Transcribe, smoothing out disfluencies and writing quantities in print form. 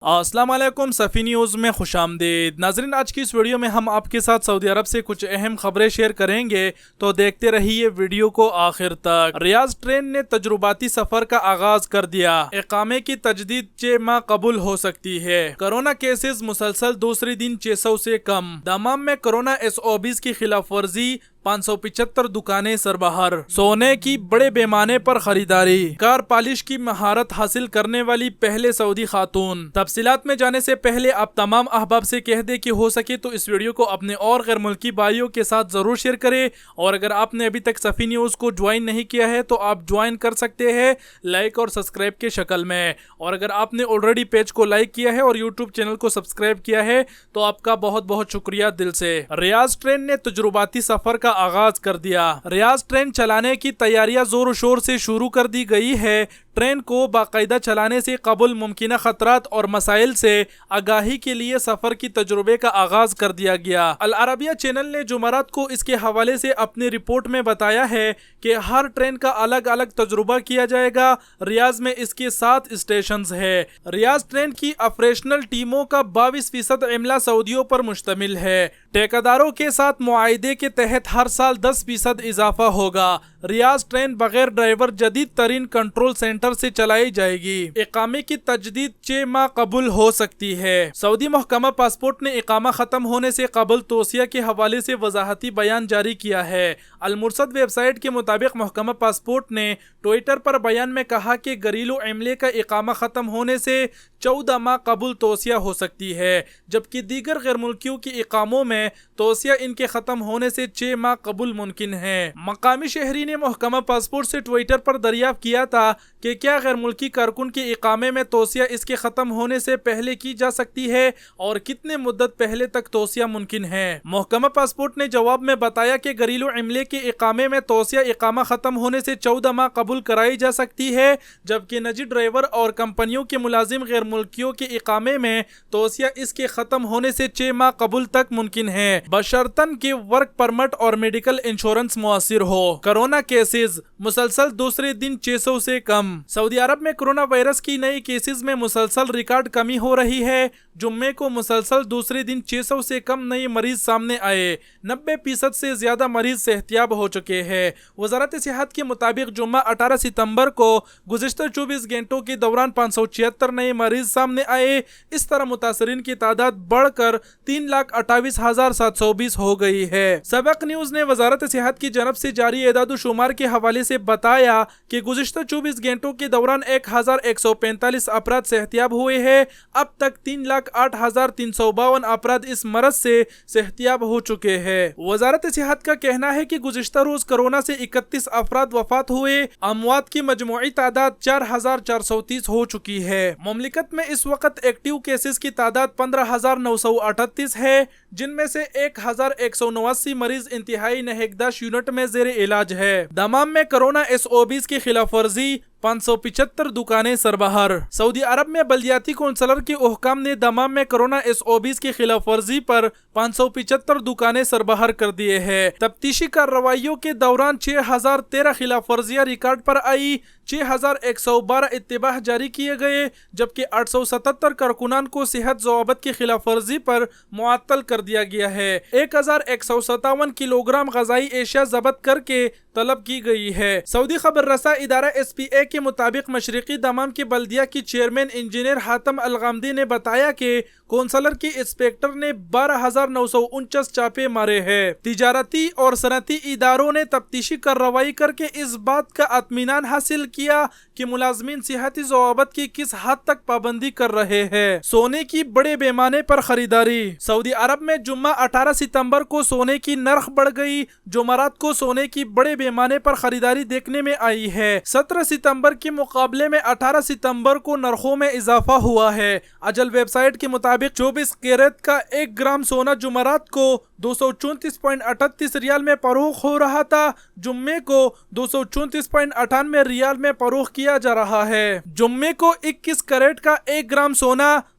السلام علیکم، صفی نیوز میں خوش آمدید ناظرین۔ آج کی اس ویڈیو میں ہم آپ کے ساتھ سعودی عرب سے کچھ اہم خبریں شیئر کریں گے، تو دیکھتے رہیے ویڈیو کو آخر تک۔ ریاض ٹرین نے تجرباتی سفر کا آغاز کر دیا، اقامے کی تجدید 6 ماہ قبول ہو سکتی ہے۔ کرونا کیسز مسلسل دوسرے دن 600 سے کم۔ دمام میں کرونا SOPs کی خلاف ورزی، 575 دکانیں سربہر۔ سونے کی بڑے پیمانے پر خریداری، کار پالش کی مہارت حاصل کرنے والی پہلے سعودی خاتون۔ تفصیلات میں جانے سے پہلے آپ تمام احباب سے کہہ دیں کہ ہو سکے تو اس ویڈیو کو اپنے اور غیر ملکی بھائیوں کے ساتھ ضرور شیئر کریں، اور اگر آپ نے ابھی تک صفی نیوز کو جوائن نہیں کیا ہے تو آپ جوائن کر سکتے ہیں لائک اور سبسکرائب کے شکل میں، اور اگر آپ نے آلریڈی پیج کو لائک کیا ہے اور یوٹیوب چینل کو سبسکرائب کیا ہے تو آپ کا بہت بہت شکریہ دل سے۔ ریاض ٹرین نے تجرباتی سفر کا آغاز کر دیا۔ ریاض ٹرین چلانے کی تیاریاں زور و شور سے شروع کر دی گئی ہے۔ ٹرین کو باقاعدہ چلانے سے قبل ممکنہ خطرات اور مسائل سے آگاہی کے لیے سفر کی تجربے کا آغاز کر دیا گیا۔ العربیہ چینل نے جمعرات کو اس کے حوالے سے اپنی رپورٹ میں بتایا ہے کہ ہر ٹرین کا الگ الگ تجربہ کیا جائے گا۔ ریاض میں اس کے 7 اسٹیشنز ہیں۔ ریاض ٹرین کی آپریشنل ٹیموں کا 22% عملہ سعودیوں پر مشتمل ہے۔ ٹھیکیداروں کے ساتھ معاہدے کے تحت ہر سال 10% اضافہ ہوگا۔ ریاض ٹرین بغیر ڈرائیور جدید ترین کنٹرول سینٹر سے چلائی جائے گی۔ اقامے کی تجدید 6 ماہ قبول ہو سکتی ہے۔ سعودی محکمہ پاسپورٹ نے اقامہ ختم ہونے سے قبل توسیع کے حوالے سے وضاحتی بیان جاری کیا ہے۔ المرصد ویب سائٹ کے مطابق محکمہ پاسپورٹ نے ٹوئیٹر پر بیان میں کہا کہ گھریلو عملے کا اقامہ ختم ہونے سے 14 ماہ قبل توسیع ہو سکتی ہے، جبکہ دیگر غیر ملکیوں کے اقاموں میں توسیع ان کے ختم ہونے سے 6 ماہ قبل ممکن ہے۔ مقامی شہری نے محکمہ پاسپورٹ سے ٹوئیٹر پر دریافت کیا تھا کہ کیا غیر ملکی کارکن کے اقامے میں توسیع اس کے ختم ہونے سے پہلے کی جا سکتی ہے اور کتنے مدت پہلے تک توسیع ممکن ہے۔ محکمہ پاسپورٹ نے جواب میں بتایا کہ گھریلو عملے کے اقامے میں توسیع اقامہ ختم ہونے سے 14 ماہ قبول کرائی جا سکتی ہے، جبکہ نجی ڈرائیور اور کمپنیوں کے ملازم غیر ملکیوں کے اقامے میں توسیع اس کے ختم ہونے سے 6 ماہ قبول تک ممکن ہے، بشرطن کہ ورک پرمٹ اور میڈیکل انشورنس مؤثر ہو۔ کرونا کیسز مسلسل دوسرے دن 600 سے کم۔ سعودی عرب میں کرونا وائرس کی نئی کیسز میں مسلسل ریکارڈ کمی ہو رہی ہے۔ جمعے کو مسلسل دوسرے دن 600 سے کم نئے مریض سامنے آئے، 90% سے زیادہ مریض صحتیاب ہو چکے ہیں۔ وزارت صحت کے مطابق جمعہ 18 ستمبر کو گزشتہ 24 گھنٹوں کے دوران 576 نئے مریض سامنے آئے۔ اس طرح متاثرین کی تعداد بڑھ کر 3,28,720 ہو گئی ہے۔ سبق نیوز نے وزارت صحت کی جانب سے جاری اعداد و شمار کے حوالے سے بتایا کہ گزشتہ 24 گھنٹوں کے دوران 1,145 افراد صحتیاب ہوئے ہیں۔ اب تک 3,08,352 افراد اس مرض سے صحتیاب ہو چکے ہیں۔ وزارت صحت کا کہنا ہے کہ گزشتہ روز کورونا سے 31 افراد وفات ہوئے۔ اموات کی مجموعی تعداد 4,430 ہو چکی ہے۔ مملکت میں اس وقت ایکٹیو کیسز کی تعداد 15,938 ہے، جن میں سے 1,189 مریض انتہائی نگہداشت یونٹ میں زیر علاج ہے۔ دمام میں کرونا SOPs کی خلاف ورزی، 575 دکانیں سربہر۔ سعودی عرب میں بلدیاتی کونسلر کے حکام نے دمام میں کرونا SOPs کی خلاف ورزی پر 575 دکانیں سربہر کر دیے ہیں۔ تفتیشی کارروائیوں کے دوران 6,013 خلاف ورزیاں ریکارڈ پر آئی، 6,112 اتباع جاری کیے گئے، جبکہ 877 کارکنان کو صحت ضوابط کی خلاف ورزی پر معطل کر دیا گیا ہے۔ 1,157 کلوگرام غذائی اشیاء ضبط کر کے طلب کی گئی ہے۔ سعودی خبر رساں ادارہ SPA کے مطابق مشرقی دمام کی بلدیہ کی چیئرمین انجینئر حاتم الغامدی نے بتایا کہ کونسلر کی انسپیکٹر نے 12,949 چھاپے مارے ہیں۔ تجارتی اور صنعتی اداروں نے تفتیشی کارروائی کر کے اس بات کا اطمینان حاصل کیا کہ ملازمین صحتی ضوابط کی کس حد تک پابندی کر رہے ہیں۔ سونے کی بڑے پیمانے پر خریداری۔ سعودی عرب میں جمعہ 18 ستمبر کو سونے کی نرخ بڑھ گئی۔ جمعرات کو سونے کی بڑے پیمانے پر خریداری دیکھنے میں آئی ہے۔ 17 ستمبر کے مقابلے میں 18 ستمبر کو نرخوں میں اضافہ ہوا ہے۔ اجل ویب سائٹ کے مطابق 24 کیرٹ کا 1 گرام سونا جمعرات کو 234.38 ریال میں فروخت ہو رہا تھا۔ جمعے کو 234.98 ریال میں فروخت کیا جا رہا ہے۔ جمعے کو 21 کیرٹ کا 1 گرام سونا